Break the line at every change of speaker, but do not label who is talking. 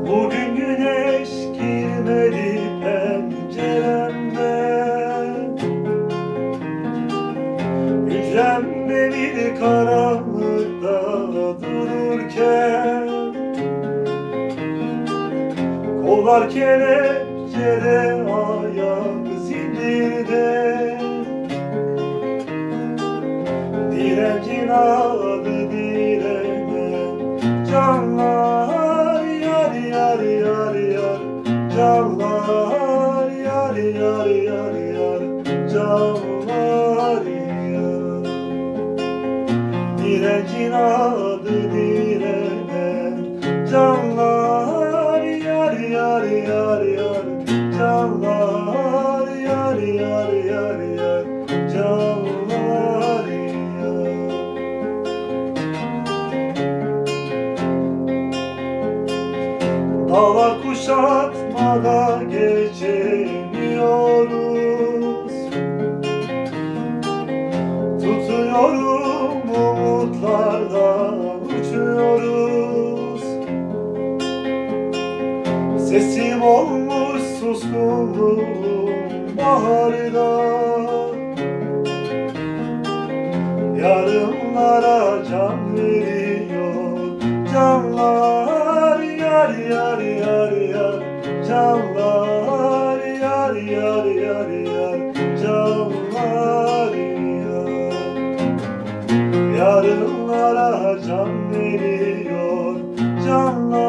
Bugün güneş girmedi penceremden, hücremde bir karanlıkta dururken, kollar kelepçede, ayak zincirde, direncin adı direğmen. Canlar yar yar yar yar, canlar yar yar yar yar, canlar yar. Direncin adı direğmen. Canlar yar yar yar yar, canlar yar yar yar yar, canlar yar. Dağlar kuşatmada geçemiyoruz, tutuyorum umutlardan uçuyoruz. Sesim olmuş suskunluğum baharda, yarınlara can veriyor canlar yar yar yar yar, canlar yar yar yar yar, canlar yar. Yarınlara can veriyor canlar